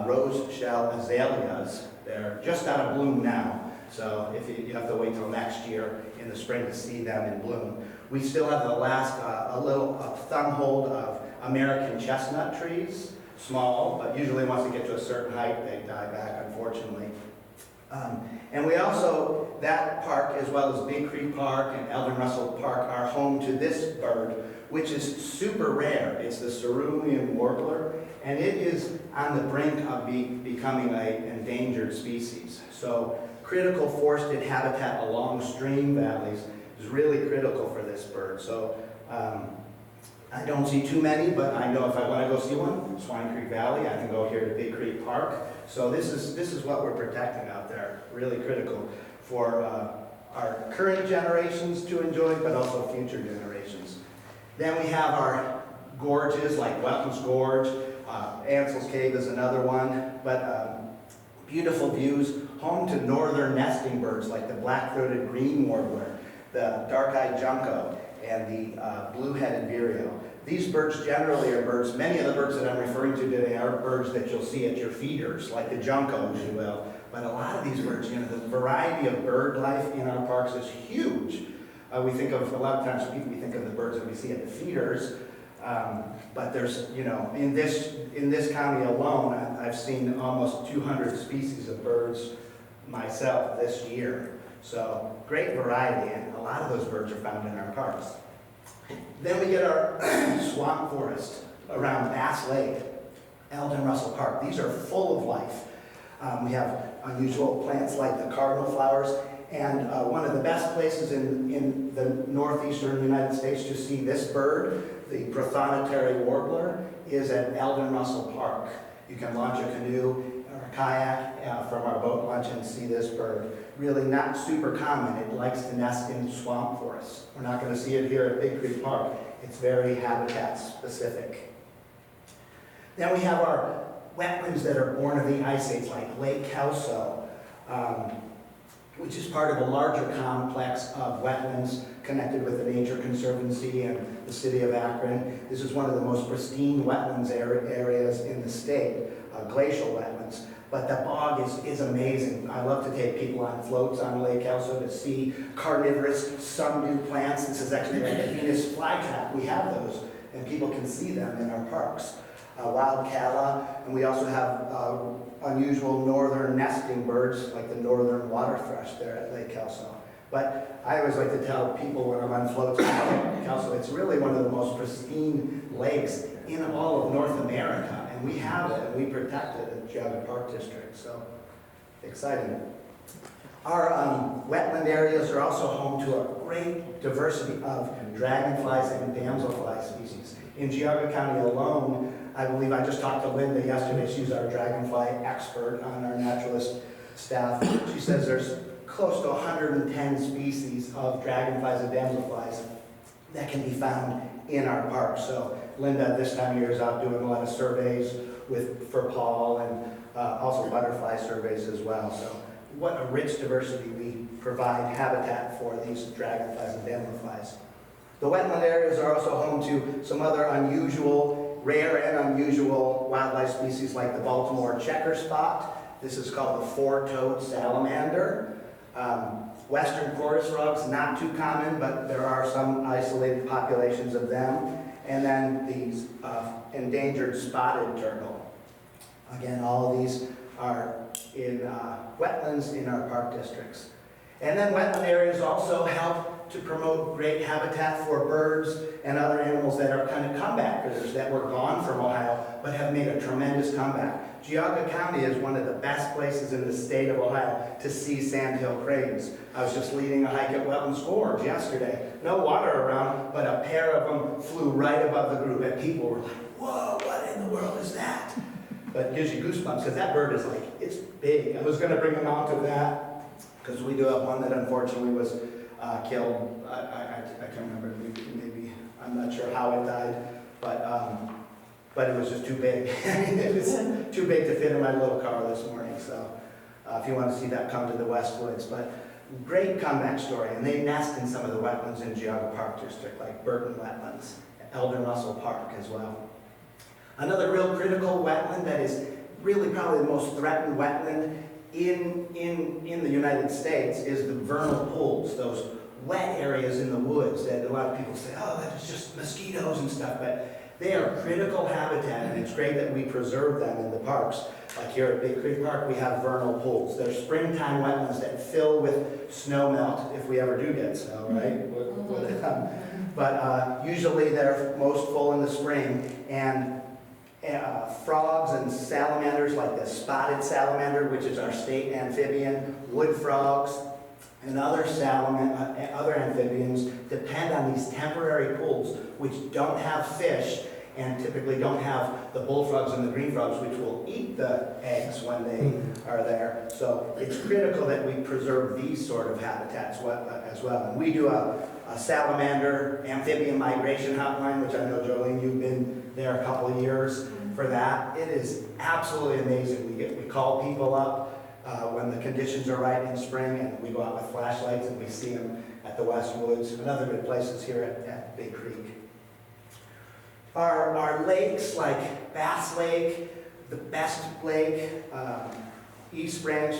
rose shell azaleas. They're just out of bloom now, so if you have to wait till next year in the spring to see them in bloom. We still have the last, a little thumb hold of American chestnut trees, small, but usually once they get to a certain height, they die back, unfortunately. And we also, that park as well as Big Creek Park and Eldon Russell Park are home to this bird, which is super rare. It's the cerulean warbler, and it is on the brink of becoming an endangered species. So critical forested habitat along stream valleys is really critical for this bird. So I don't see too many, but I know if I want to go see one, Swine Creek Valley, I can go here to Big Creek Park. So this is what we're protecting out there, really critical for our current generations to enjoy, but also future generations. Then we have our gorges like Wetlands Gorge, Ansel's Cave is another one, but beautiful views, home to northern nesting birds like the black-throated green warbler, the dark-eyed junco, and the blue-headed vireo. These birds generally are birds, many of the birds that I'm referring to today are birds that you'll see at your feeders, like the junco, if you will. But a lot of these birds, you know, the variety of bird life in our parks is huge. We think of, a lot of times we think of the birds that we see at the feeders, but there's, you know, in this county alone, I've seen almost 200 species of birds myself this year. So great variety, and a lot of those birds are found in our parks. Then we get our swamp forest around Bass Lake, Eldon Russell Park. These are full of life. We have unusual plants like the cardinal flowers, and one of the best places in the northeastern United States to see this bird, the prothonotary warbler, is at Eldon Russell Park. You can launch a canoe or a kayak from our boat launch and see this bird. Really not super common. It likes to nest in swamp forests. We're not going to see it here at Big Creek Park. It's very habitat specific. Then we have our wetlands that are born of the ice age, like Lake Kelso, which is part of a larger complex of wetlands connected with the Nature Conservancy and the city of Akron. This is one of the most pristine wetlands areas in the state, glacial wetlands. But the bog is amazing. I love to take people on floats on Lake Kelso to see carnivorous sundew plants. This is actually like a Venus flytrap. We have those, and people can see them in our parks. Wild calla, and we also have unusual northern nesting birds like the northern water thrush there at Lake Kelso. But I always like to tell people when I'm on floats on Lake Kelso, it's really one of the most pristine lakes in all of North America. And we have it, and we protect it at Geauga Park District, so exciting. Our wetland areas are also home to a great diversity of dragonflies and damselfly species. In Geauga County alone, I believe I just talked to Linda yesterday. She's our dragonfly expert on our naturalist staff. She says there's close to 110 species of dragonflies and damselflies that can be found in our park. So Linda this time of year is out doing a lot of surveys for Paul and also butterfly surveys as well. So what a rich diversity we provide habitat for these dragonflies and damselflies. The wetland areas are also home to some other rare and unusual wildlife species like the Baltimore checker spot. This is called the four-toed salamander. Western chorus frogs, not too common, but there are some isolated populations of them. And then these endangered spotted turtle. Again, all of these are in wetlands in our park districts. And then wetland areas also help to promote great habitat for birds and other animals that are kind of comebackers that were gone from Ohio but have made a tremendous comeback. Geauga County is one of the best places in the state of Ohio to see sandhill cranes. I was just leading a hike at Wetlands Gorge yesterday. No water around, but a pair of them flew right above the group, and people were like, whoa, what in the world is that? But it gives you goosebumps, because that bird is like, it's big. I was going to bring them out to that, because we do have one that unfortunately was killed. I can't remember, maybe, I'm not sure how it died, but it was just too big. It was too big to fit in my little car this morning, so if you want to see that, come to the Westwoods. But great comeback story, and they nest in some of the wetlands in Geauga Park District, like Burton Wetlands, Eldon Russell Park as well. Another real critical wetland that is really probably the most threatened wetland in the United States is the vernal pools, those wet areas in the woods that a lot of people say, oh, that's just mosquitoes and stuff, but they are critical habitat, and it's great that we preserve them in the parks. Like here at Big Creek Park, we have vernal pools. They're springtime wetlands that fill with snow melt, if we ever do get snow, right? But usually they're most full in the spring, and frogs and salamanders, like the spotted salamander, which is our state amphibian, wood frogs, and other amphibians depend on these temporary pools, which don't have fish and typically don't have the bullfrogs and the green frogs, which will eat the eggs when they are there. So it's critical that we preserve these sort of habitats as well. And we do a salamander amphibian migration hotline, which I know, Jolene, you've been there a couple of years for that. It is absolutely amazing. We call people up when the conditions are right in spring, and we go out with flashlights and we see them at the West Woods and other good places here at Big Creek. Our lakes, like Bass Lake, the Best Lake, East Branch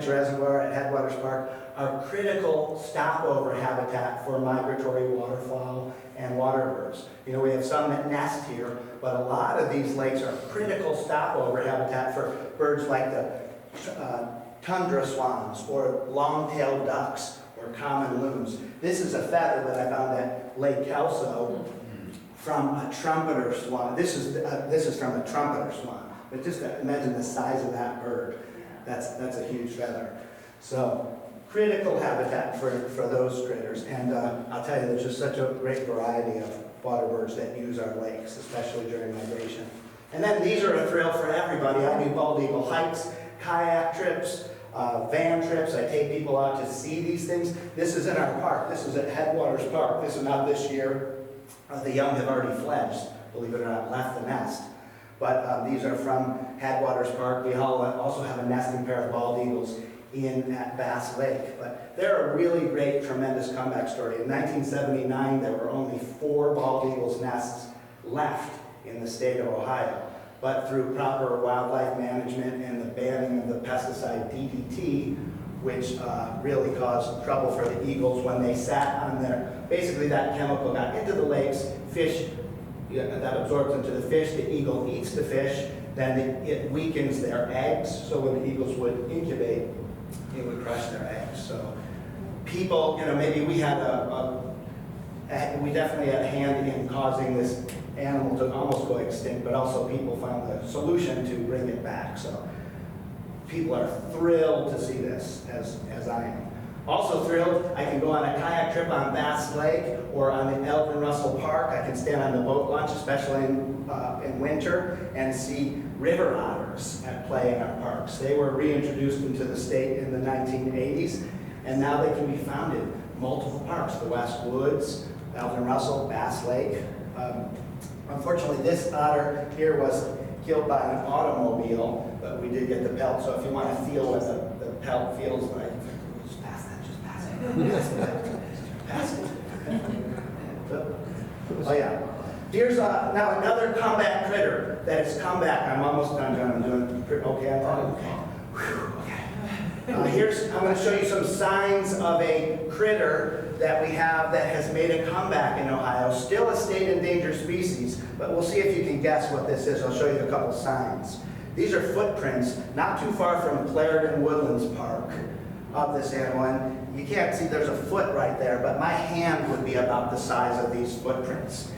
Reservoir at Headwaters Park, are critical stopover habitat for migratory waterfowl and waterbirds. You know, we have some that nest here, but a lot of these lakes are critical stopover habitat for birds like the tundra swans or long-tailed ducks or common loons. This is a feather that I found at Lake Kelso from a trumpeter swan. This is from a trumpeter swan. But just imagine the size of that bird. That's a huge feather. So critical habitat for those critters. And I'll tell you, there's just such a great variety of waterbirds that use our lakes, especially during migration. And then these are a thrill for everybody. I do bald eagle hikes, kayak trips, van trips. I take people out to see these things. This is in our park. This is at Headwaters Park. This is not this year. The young have already fledged, believe it or not, left the nest. But these are from Headwaters Park. We also have a nesting pair of bald eagles at Bass Lake. But they're a really great, tremendous comeback story. In 1979, there were only 4 bald eagles nests left in the state of Ohio. But through proper wildlife management and the banning of the pesticide DDT, which really caused trouble for the eagles when they sat on there. Basically, that chemical got into the lakes, fish, that absorbs into the fish, the eagle eats the fish, then it weakens their eggs, so when the eagles would incubate, it would crush their eggs. So people, you know, maybe we had we definitely had a hand in causing this animal to almost go extinct, but also people found the solution to bring it back. So people are thrilled to see this, as I am. Also thrilled, I can go on a kayak trip on Bass Lake or on the Elvin Russell Park. I can stand on the boat launch, especially in winter, and see river otters at play in our parks. They were reintroduced into the state in the 1980s, and now they can be found in multiple parks, the West Woods, Elvin Russell, Bass Lake. Unfortunately, this otter here was killed by an automobile, but we did get the pelt, so if you want to feel what the pelt feels like, just pass it. Pass it. Oh yeah. Here's now another comeback critter that has come back. I'm almost done, John. I'm doing okay. I'm going to show you some signs of a critter that we have that has made a comeback in Ohio. Still a state endangered species, but we'll see if you can guess what this is. I'll show you a couple signs. These are footprints not too far from Clarendon Woodlands Park of this animal. And you can't see there's a foot right there, but my hand would be about the size of these footprints.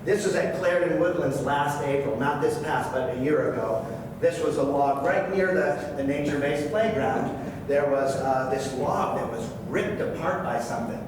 This was at Clarendon Woodlands last April, not this past, but a year ago. This was a log right near the nature-based playground. There was this log that was ripped apart by something.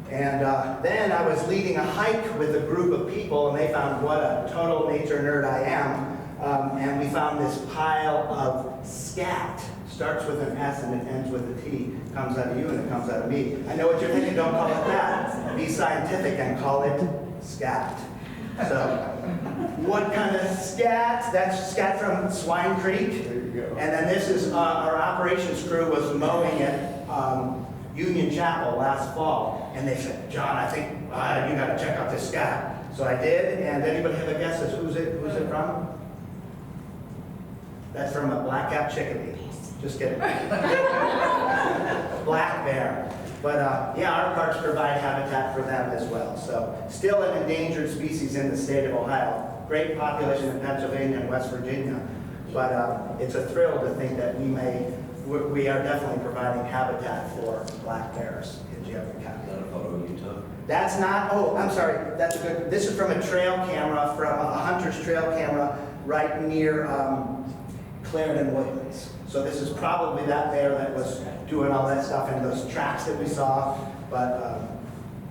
And then I was leading a hike with a group of people, and they found what a total nature nerd I am. And we found this pile of scat. Starts with an S and it ends with a T. Comes out of you and it comes out of me. I know what you're thinking, don't call it that. Be scientific and call it scat. So, what kind of scat? That's scat from Swine Creek. There you go. And then this is our operations crew was mowing at Union Chapel last fall, and they said, John, I think you got to check out this scat. So I did, and anybody have a guess as who from? That's from a black-capped chickadee. Just kidding. Black bear. But yeah, our parks provide habitat for them as well. So still an endangered species in the state of Ohio. Great population in Pennsylvania and West Virginia. But it's a thrill to think that we are definitely providing habitat for black bears in Geauga County. Is that a photo you took? That's not, oh, I'm sorry, that's a good, this is from a trail camera, from a hunter's trail camera right near Clarendon Woodlands. So this is probably that bear that was doing all that stuff in those tracks that we saw, but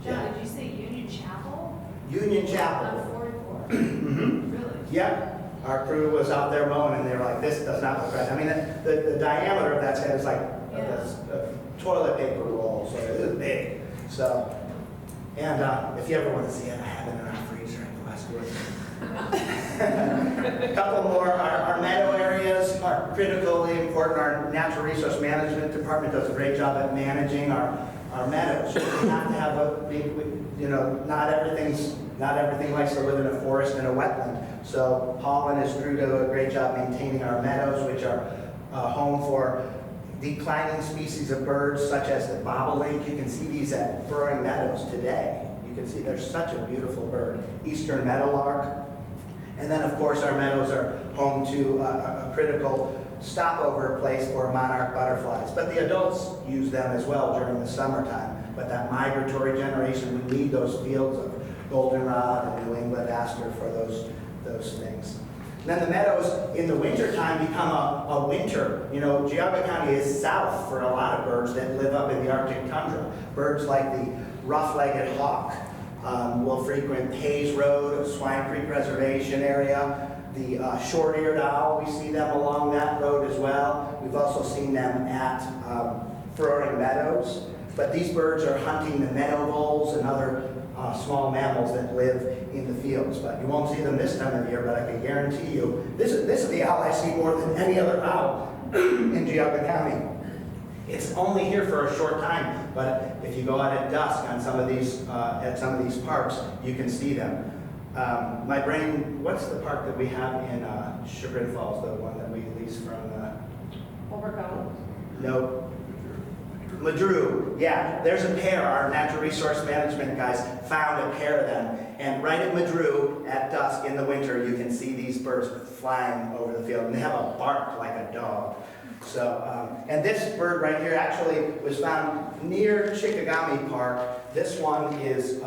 John, did you say Union Chapel? Union Chapel. On 44? Mm-hmm. Really? Yep. Our crew was out there mowing and they were like, this does not look right. I mean, the diameter of that head is like a toilet paper roll, so it is big. So, and if you ever want to see it, I have it in our freezer in the Westwood. A couple more, our meadow areas are critically important. Our natural resource management department does a great job at managing our meadows. We have to have not everything likes to live in a forest and a wetland. So Paul and his crew do a great job maintaining our meadows, which are home for declining species of birds such as the bobolink. You can see these at burrowing meadows today. You can see there's such a beautiful bird, eastern meadowlark. And then of course our meadows are home to a critical stopover place for monarch butterflies. But the adults use them as well during the summertime. But that migratory generation, we need those fields of goldenrod and New England aster for those things. And then the meadows in the wintertime become a winter. You know, Geauga County is south for a lot of birds that live up in the Arctic tundra. Birds like the rough-legged hawk will frequent Hayes Road, Swine Creek Reservation area. The short-eared owl, we see them along that road as well. We've also seen them at Froring Meadows. But these birds are hunting the meadow voles and other small mammals that live in the fields. But you won't see them this time of year, but I can guarantee you, this is the owl I see more than any other owl in Geauga County. It's only here for a short time, but if you go out at dusk on some of these, at some of these parks, you can see them. My brain, what's the park that we have in Chagrin Falls, the one that we lease from? Overcome? No. Madru, yeah, there's a pair. Our natural resource management guys found a pair of them. And right at Madru, at dusk in the winter, you can see these birds flying over the field. And they have a bark like a dog. So, and this bird right here actually was found near Chickagami Park. This one is,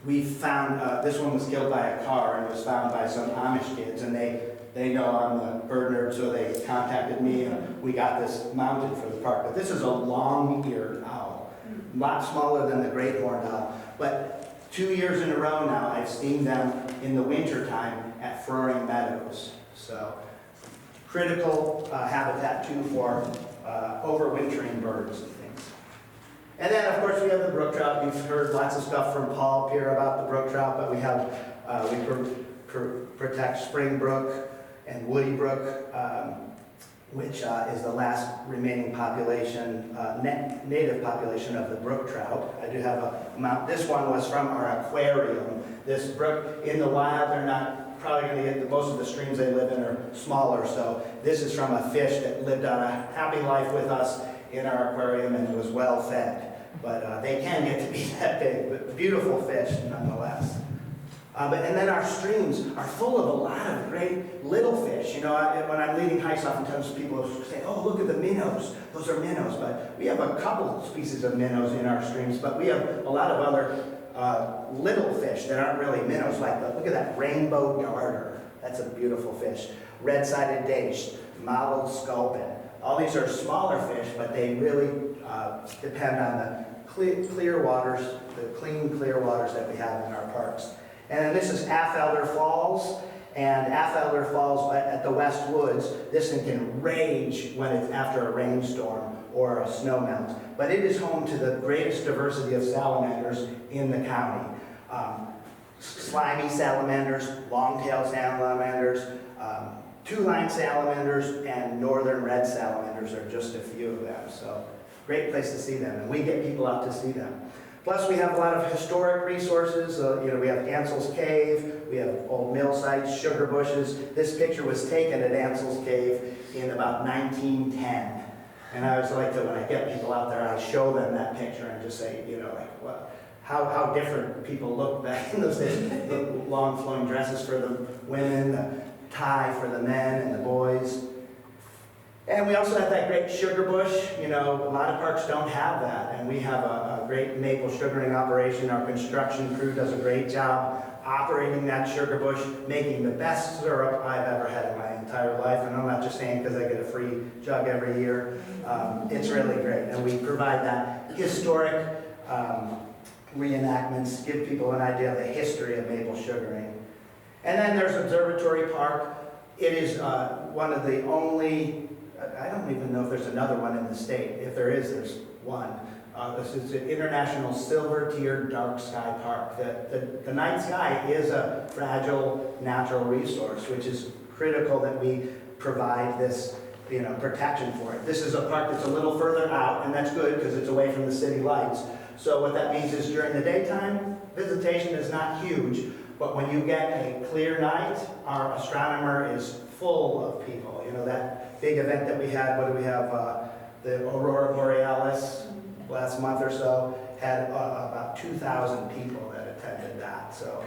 we found, this one was killed by a car and was found by some Amish kids. And they know I'm a bird nerd, so they contacted me and we got this mounted for the park. But this is a long-eared owl, a lot smaller than the great horned owl. But 2 years in a row now, I've seen them in the wintertime at Froring Meadows. So critical habitat too for overwintering birds and things. And then of course we have the brook trout. You've heard lots of stuff from Paul here about the brook trout, but we have, protect spring brook and woody brook, which is the last remaining population, native population of the brook trout. I do have a amount. This one was from our aquarium. This brook, in the wild, they're not probably going to get, most of the streams they live in are smaller, so this is from a fish that lived on a happy life with us in our aquarium and was well fed. But they can get to be that big, but beautiful fish nonetheless. And then our streams are full of a lot of great little fish. You know, when I'm leading hikes, oftentimes people say, oh, look at the minnows. Those are minnows. But we have a couple species of minnows in our streams, but we have a lot of other little fish that aren't really minnows. Like, look at that rainbow darter. That's a beautiful fish. Red-sided dace, mottled sculpin. All these are smaller fish, but they really depend on the clear waters, the clean, clear waters that we have in our parks. And then this is Affelder Falls, and Affelder Falls at the West Woods. This thing can rage when it's after a rainstorm or a snowmelt. But it is home to the greatest diversity of salamanders in the county. Slimy salamanders, long-tailed salamanders, two-line salamanders, and northern red salamanders are just a few of them. So great place to see them, and we get people out to see them. Plus, we have a lot of historic resources. We have Ansell's Cave, we have old mill sites, sugar bushes. This picture was taken at Ansell's Cave in about 1910. And I always like to, when I get people out there, I show them that picture and just say, how different people look back in those days. The long flowing dresses for the women, the tie for the men and the boys. And we also have that great sugar bush. A lot of parks don't have that. And we have a great maple sugaring operation. Our construction crew does a great job operating that sugar bush, making the best syrup I've ever had in my entire life. And I'm not just saying because I get a free jug every year. It's really great. And we provide that historic reenactments, give people an idea of the history of maple sugaring. And then there's Observatory Park. It is one of the only, I don't even know if there's another one in the state. If there is, there's one. This is an international silver-tiered dark sky park. The night sky is a fragile natural resource, which is critical that we provide this protection for it. This is a park that's a little further out, and that's good because it's away from the city lights. So what that means is during the daytime, visitation is not huge, but when you get a clear night, our astronomer is full of people. That big event that we had, what do we have, the Aurora Borealis last month or so, had about 2,000 people that attended that. So,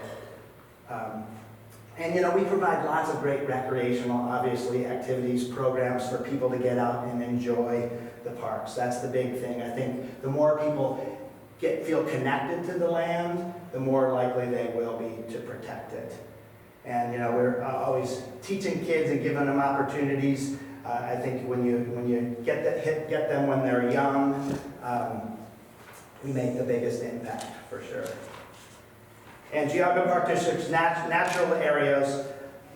and we provide lots of great recreational, obviously, activities, programs for people to get out and enjoy the parks. That's the big thing. I think the more people feel connected to the land, the more likely they will be to protect it. And we're always teaching kids and giving them opportunities. I think when you get them when they're young, we make the biggest impact for sure. And Geauga Park District's natural areas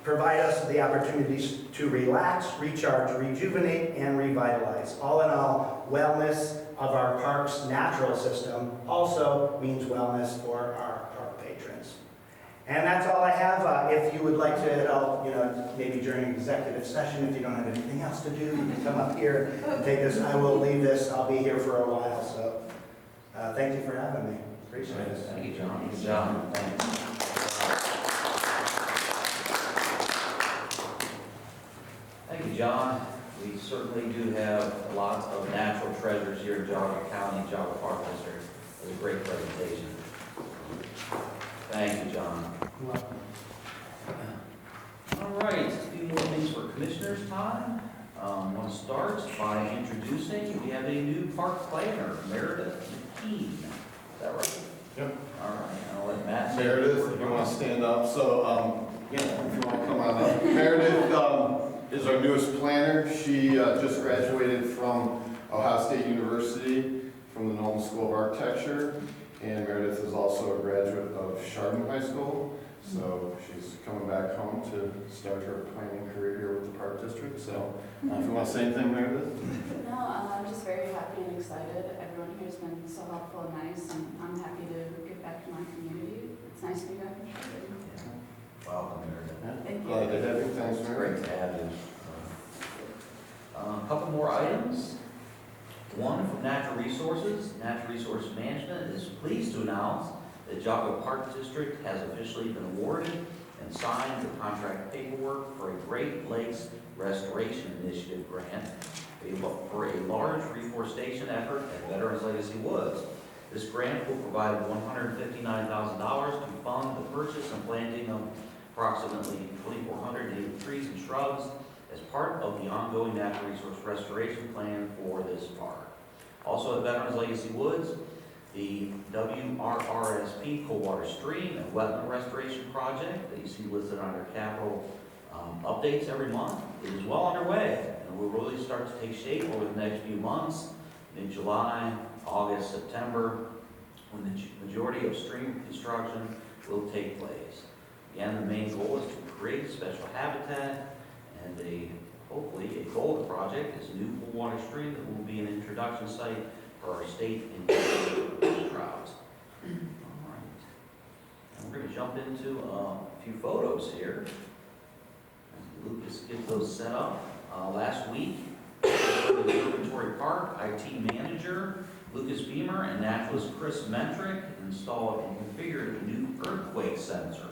provide us the opportunities to relax, recharge, rejuvenate, and revitalize. All in all, wellness of our park's natural system also means wellness for our park patrons. And that's all I have. If you would like to, maybe during executive session, if you don't have anything else to do, you can come up here and take this. I will leave this. I'll be here for a while. So thank you for having me. Appreciate it. Thank you, John. Good job. Thanks. Thank you, John. We certainly do have lots of natural treasures here in Geauga County, Geauga Park District. It was a great presentation. Thank you, John. All right, a few more things for commissioners' time. I want to start by introducing, we have a new park planner, Meredith McKean. Is that right? Yep. All right, I'll let Matt say Meredith, if you want to stand up. So, if you want to come on up. Meredith is our newest planner. She just graduated from Ohio State University from the Nolan School of Architecture. And Meredith is also a graduate of Chardon High School. So she's coming back home to start her planning career here with the Park District. So if you want to say anything, Meredith? No, I'm just very happy and excited. Everyone here has been so helpful and nice, and I'm happy to give back to my community. It's nice to be back in Chardon. welcome, Meredith. Thank you. Glad to have you. Thanks, It's Meredith. great to have you. A couple more items. One from Natural Resources. Natural Resource Management is pleased to announce that Geauga Park District has officially been awarded and signed the contract paperwork for a Great Lakes Restoration Initiative grant for a large reforestation effort at Veterans Legacy Woods. This grant will provide $159,000 to fund the purchase and planting of approximately 2,400 native trees and shrubs as part of the ongoing natural resource restoration plan for this park. Also at Veterans Legacy Woods, the WRRSP Coldwater Stream and Wetland Restoration Project that you see listed under capital updates every month is well underway and will really start to take shape over the next few months, in July, August, September, when the majority of stream construction will take place. Again, the main goal is to create special habitat, and hopefully a goal of the project is a new cool water stream that will be an introduction site for our state and trout. All right. And we're going to jump into a few photos here. Lucas gets those set up. Last week, the Observatory Park IT manager Lucas Beamer and naturalist Chris Metrick installed and configured a new earthquake sensor.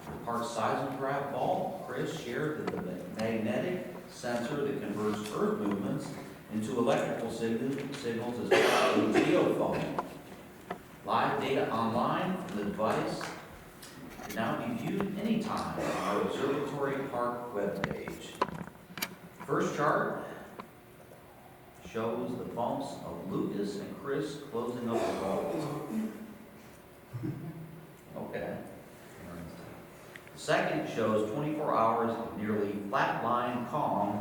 The park's seismograph vault, Chris shared that the magnetic sensor that converts earth movements into electrical signals is called a geophone. Live data online from the device can now be viewed anytime on our Observatory Park webpage. First chart shows the bumps of Lucas and Chris closing up the vault. Okay. Second shows 24 hours of nearly flat-line calm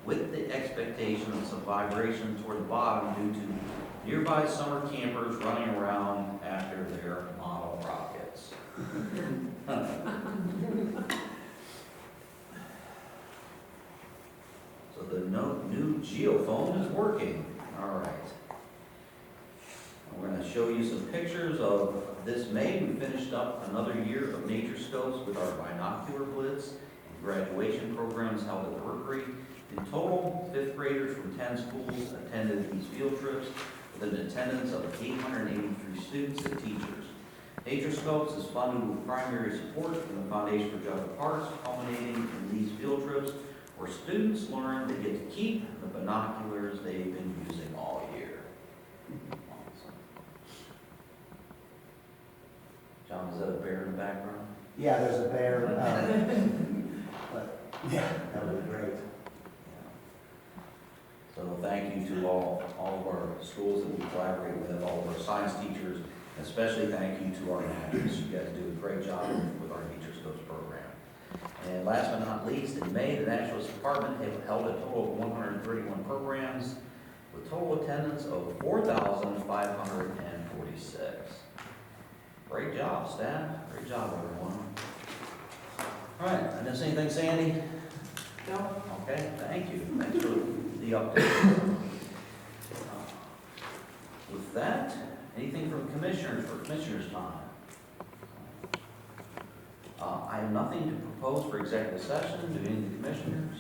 with the expectation of some vibration toward the bottom due to nearby summer campers running around after their model rockets. So the new geophone is working. All right. We're going to show you some pictures of this May. We finished up another year of nature scopes with our binocular blitz and graduation programs held at the Rookery. In total, 5th graders from 10 schools attended these field trips with an attendance of 883 students and teachers. Nature Scopes is funded with primary support from the Foundation for Jogga Parks, culminating in these field trips where students learn they get to keep the binoculars they've been using all year. John, is that a bear in the background? Yeah, there's a bear. But, yeah, that would be great. So thank you to all of our schools that we collaborate with, all of our science teachers, and especially thank you to our naturalists. You guys do a great job with our Nature Scopes program. And last but not least, in May, the Naturalist Department held a total of 131 programs with total attendance of 4,546. Great job, staff. Great job, everyone. All right, I miss anything, Sandy? No. Okay, thank you. Thanks for the update. With that, anything from commissioners for commissioners' time? I have nothing to propose for executive session. Do any of the commissioners?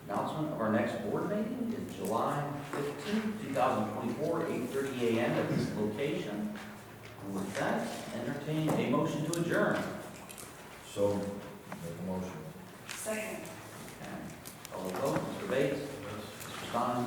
Announcement of our next board meeting is July 15th, 2024, 8:30 a.m. at this location. And with that, entertain a motion to adjourn. So, make a motion. Second. Okay. Call the vote. Mr. Bates? Mr. Stein?